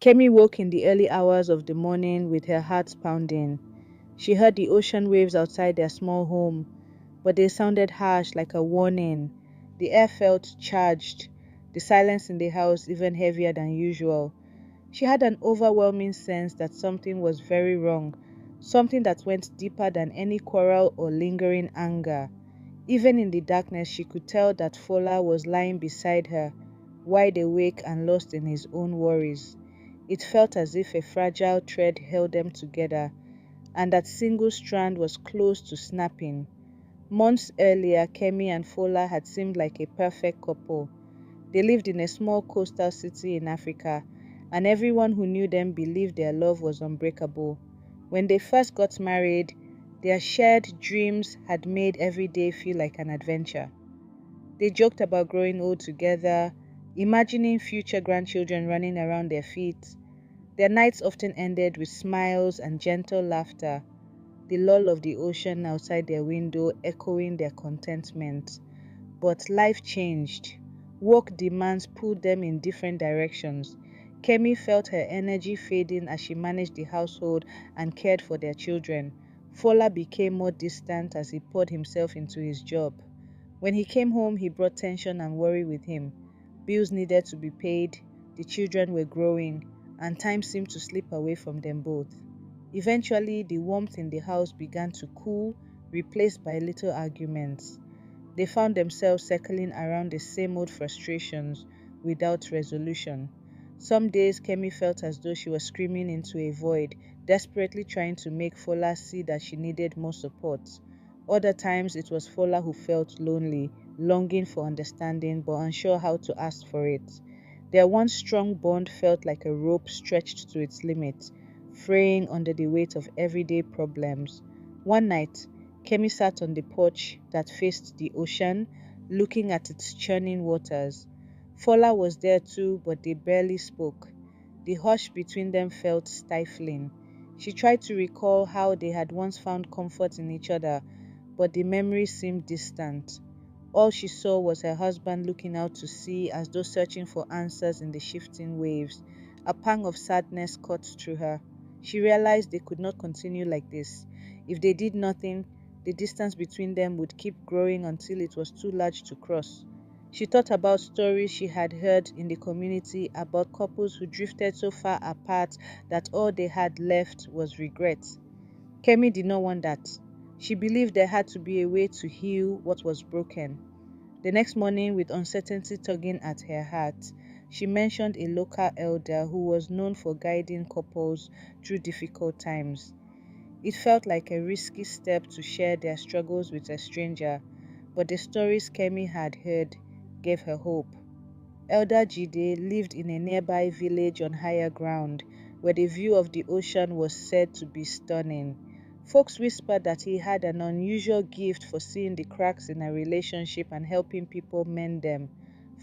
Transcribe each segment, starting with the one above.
Kemi woke in the early hours of the morning with her heart pounding. She heard the ocean waves outside their small home, but they sounded harsh like a warning. The air felt charged, the silence in the house even heavier than usual. She had an overwhelming sense that something was very wrong, something that went deeper than any quarrel or lingering anger. Even in the darkness, she could tell that Fola was lying beside her, wide awake and lost in his own worries. It felt as if a fragile thread held them together, and that single strand was close to snapping. Months earlier, Kemi and Fola had seemed like a perfect couple. They lived in a small coastal city in Africa, and everyone who knew them believed their love was unbreakable. When they first got married, their shared dreams had made every day feel like an adventure. They joked about growing old together, imagining future grandchildren running around their feet. Their nights often ended with smiles and gentle laughter, the lull of the ocean outside their window echoing their contentment. But life changed. Work demands pulled them in different directions. Kemi felt her energy fading as she managed the household and cared for their children. Fola became more distant as he poured himself into his job. When he came home, he brought tension and worry with him. Bills needed to be paid, the children were growing, and time seemed to slip away from them both. Eventually, the warmth in the house began to cool, replaced by little arguments. They found themselves circling around the same old frustrations without resolution. Some days, Kemi felt as though she was screaming into a void, desperately trying to make Fola see that she needed more support. Other times, it was Fola who felt lonely, longing for understanding but unsure how to ask for it. Their once strong bond felt like a rope stretched to its limit, fraying under the weight of everyday problems. One night, Kemi sat on the porch that faced the ocean, looking at its churning waters. Fola was there too, but they barely spoke. The hush between them felt stifling. She tried to recall how they had once found comfort in each other, but the memory seemed distant. All she saw was her husband looking out to sea as though searching for answers in the shifting waves. A pang of sadness cut through her. She realized they could not continue like this. If they did nothing, the distance between them would keep growing until it was too large to cross. She thought about stories she had heard in the community about couples who drifted so far apart that all they had left was regret. Kemi did not want that. She believed there had to be a way to heal what was broken. The next morning, with uncertainty tugging at her heart, she mentioned a local elder who was known for guiding couples through difficult times. It felt like a risky step to share their struggles with a stranger, but the stories Kemi had heard gave her hope. Elder Jide lived in a nearby village on higher ground, where the view of the ocean was said to be stunning. Folks whispered that he had an unusual gift for seeing the cracks in a relationship and helping people mend them.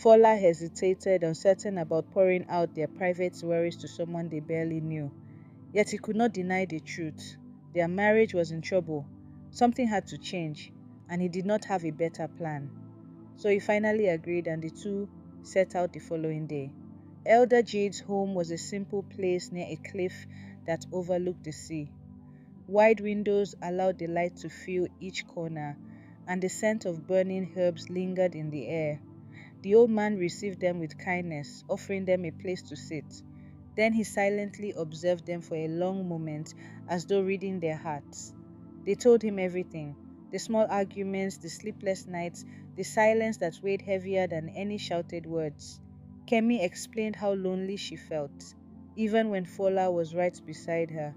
Fola hesitated, uncertain about pouring out their private worries to someone they barely knew. Yet he could not deny the truth. Their marriage was in trouble. Something had to change, and he did not have a better plan. So he finally agreed, and the two set out the following day. Elder Jade's home was a simple place near a cliff that overlooked the sea. Wide windows allowed the light to fill each corner, and the scent of burning herbs lingered in the air. The old man received them with kindness, offering them a place to sit. Then he silently observed them for a long moment, as though reading their hearts. They told him everything: the small arguments, the sleepless nights, the silence that weighed heavier than any shouted words. Kemi explained how lonely she felt, even when Fola was right beside her.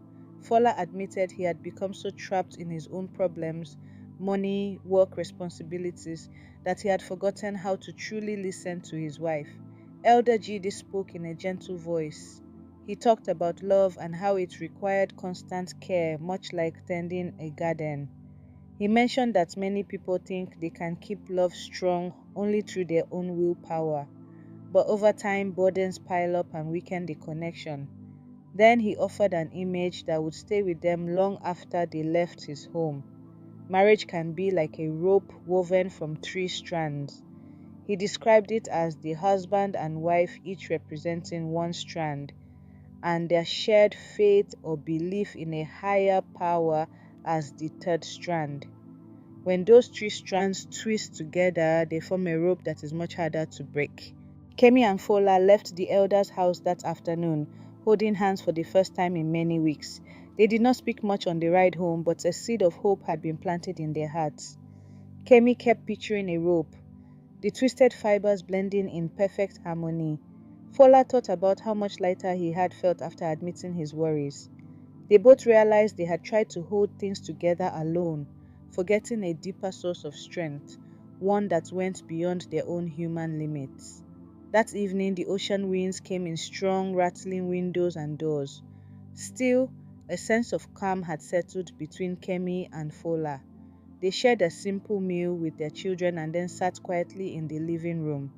Fola admitted he had become so trapped in his own problems, money, work responsibilities, that he had forgotten how to truly listen to his wife. Elder Jide spoke in a gentle voice. He talked about love and how it required constant care, much like tending a garden. He mentioned that many people think they can keep love strong only through their own willpower, but over time burdens pile up and weaken the connection. Then he offered an image that would stay with them long after they left his home. Marriage can be like a rope woven from 3 strands. He described it as the husband and wife each representing one strand. and their shared faith or belief in a higher power as the third strand. When those three strands twist together, they form a rope that is much harder to break. Kemi and Fola left the elder's house that afternoon, holding hands for the first time in many weeks. They did not speak much on the ride home, but a seed of hope had been planted in their hearts. Kemi kept picturing a rope, the twisted fibers blending in perfect harmony. Fola thought about how much lighter he had felt after admitting his worries. They both realized they had tried to hold things together alone, forgetting a deeper source of strength, one that went beyond their own human limits. That evening, the ocean winds came in strong, rattling windows and doors. Still, a sense of calm had settled between Kemi and Fola. They shared a simple meal with their children and then sat quietly in the living room.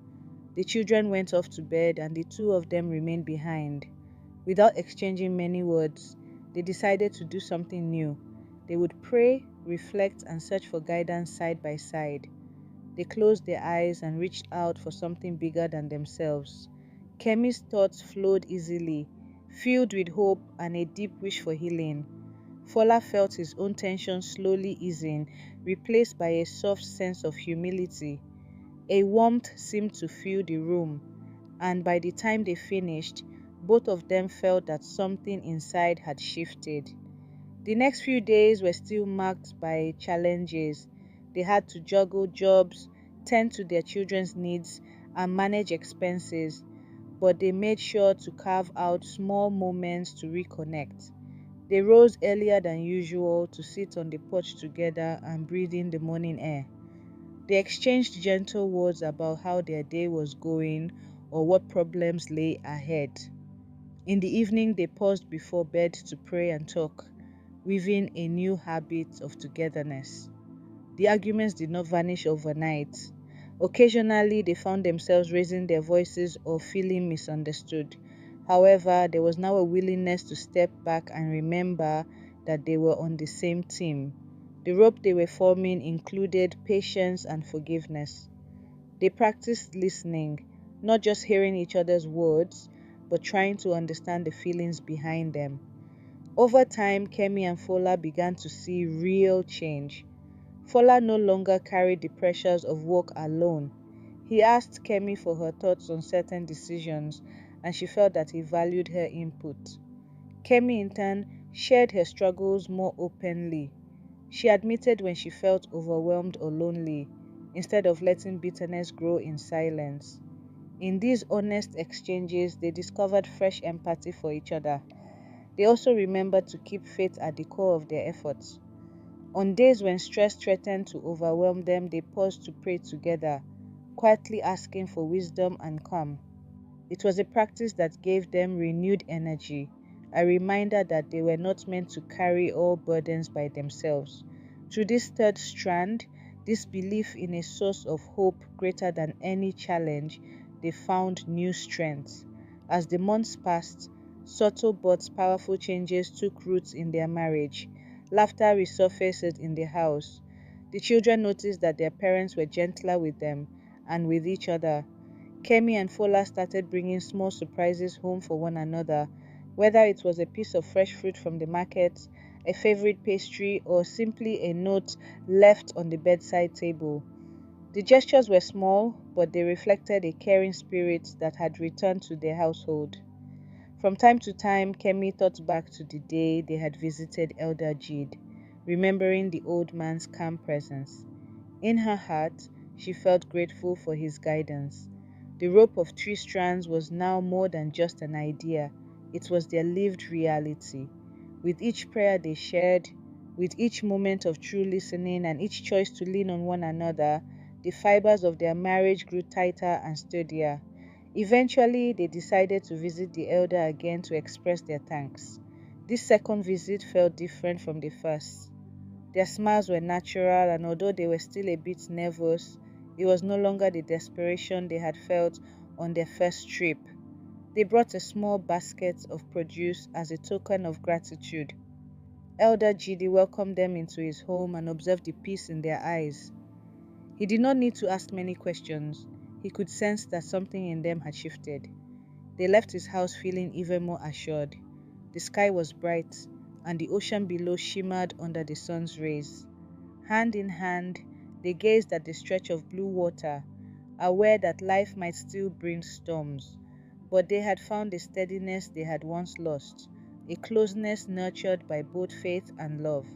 The children went off to bed and the two of them remained behind. Without exchanging many words, they decided to do something new. They would pray, reflect, and search for guidance side by side. They closed their eyes and reached out for something bigger than themselves. Kemi's thoughts flowed easily, filled with hope and a deep wish for healing. Fola felt his own tension slowly easing, replaced by a soft sense of humility. A warmth seemed to fill the room, and by the time they finished, both of them felt that something inside had shifted. The next few days were still marked by challenges. They had to juggle jobs, tend to their children's needs, and manage expenses, but they made sure to carve out small moments to reconnect. They rose earlier than usual to sit on the porch together and breathe in the morning air. They exchanged gentle words about how their day was going or what problems lay ahead. In the evening, they paused before bed to pray and talk, weaving a new habit of togetherness. The arguments did not vanish overnight. Occasionally, they found themselves raising their voices or feeling misunderstood. However, there was now a willingness to step back and remember that they were on the same team. The rope they were forming included patience and forgiveness. They practiced listening, not just hearing each other's words, but trying to understand the feelings behind them. Over time, Kemi and Fola began to see real change. Fola no longer carried the pressures of work alone. He asked Kemi for her thoughts on certain decisions, and she felt that he valued her input. Kemi, in turn, shared her struggles more openly. She admitted when she felt overwhelmed or lonely, instead of letting bitterness grow in silence. In these honest exchanges, they discovered fresh empathy for each other. They also remembered to keep faith at the core of their efforts. On days when stress threatened to overwhelm them, they paused to pray together, quietly asking for wisdom and calm. It was a practice that gave them renewed energy, a reminder that they were not meant to carry all burdens by themselves. Through this third strand, this belief in a source of hope greater than any challenge, they found new strength. As the months passed, subtle but powerful changes took roots in their marriage. Laughter resurfaced in the house. The children noticed that their parents were gentler with them and with each other. Kemi and Fola started bringing small surprises home for one another, whether it was a piece of fresh fruit from the market, a favorite pastry, or simply a note left on the bedside table. The gestures were small, but they reflected a caring spirit that had returned to their household. From time to time, Kemi thought back to the day they had visited Elder Jid, remembering the old man's calm presence. In her heart, she felt grateful for his guidance. The rope of three strands was now more than just an idea, it was their lived reality. With each prayer they shared, with each moment of true listening, and each choice to lean on one another, the fibers of their marriage grew tighter and sturdier. Eventually, they decided to visit the elder again to express their thanks. This second visit felt different from the first. Their smiles were natural, and although they were still a bit nervous, it was no longer the desperation they had felt on their first trip. They brought a small basket of produce as a token of gratitude. Elder Gidi welcomed them into his home and observed the peace in their eyes. He did not need to ask many questions. He could sense that something in them had shifted. They left his house feeling even more assured. The sky was bright, and the ocean below shimmered under the sun's rays. Hand in hand, they gazed at the stretch of blue water, aware that life might still bring storms. But they had found a steadiness they had once lost, a closeness nurtured by both faith and love.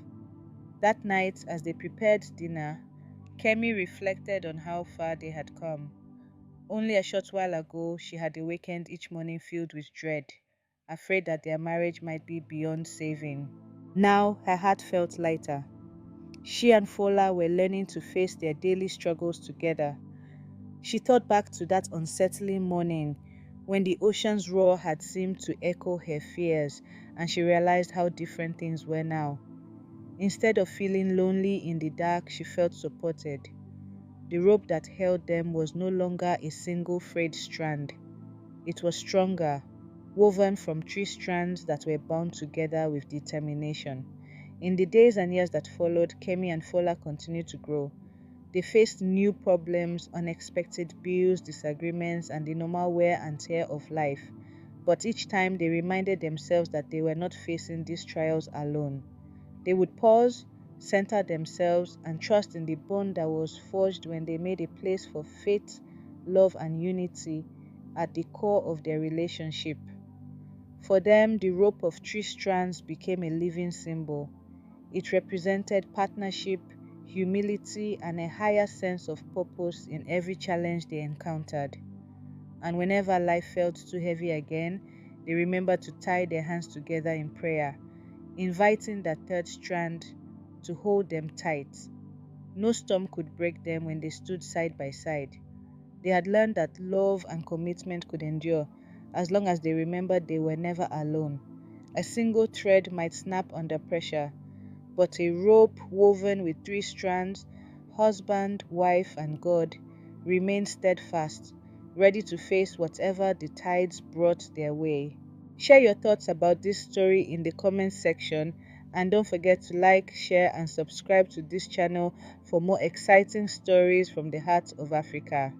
That night, as they prepared dinner, Kemi reflected on how far they had come. Only a short while ago, she had awakened each morning filled with dread, afraid that their marriage might be beyond saving. Now, her heart felt lighter. She and Fola were learning to face their daily struggles together. She thought back to that unsettling morning when the ocean's roar had seemed to echo her fears, and she realized how different things were now. Instead of feeling lonely in the dark, she felt supported. The rope that held them was no longer a single frayed strand. It was stronger, woven from 3 strands that were bound together with determination. In the days and years that followed, Kemi and Fola continued to grow. They faced new problems, unexpected bills, disagreements, and the normal wear and tear of life. But each time they reminded themselves that they were not facing these trials alone. They would pause, center themselves, and trust in the bond that was forged when they made a place for faith, love, and unity at the core of their relationship. For them, the rope of 3 strands became a living symbol. It represented partnership, humility, and a higher sense of purpose in every challenge they encountered. And whenever life felt too heavy again, they remembered to tie their hands together in prayer, inviting that 3rd strand to hold them tight. No storm could break them when they stood side by side. They had learned that love and commitment could endure as long as they remembered they were never alone. A single thread might snap under pressure, but a rope woven with 3 strands, husband, wife, and God, remained steadfast, ready to face whatever the tides brought their way. Share your thoughts about this story in the comments section, and don't forget to like, share, and subscribe to this channel for more exciting stories from the heart of Africa.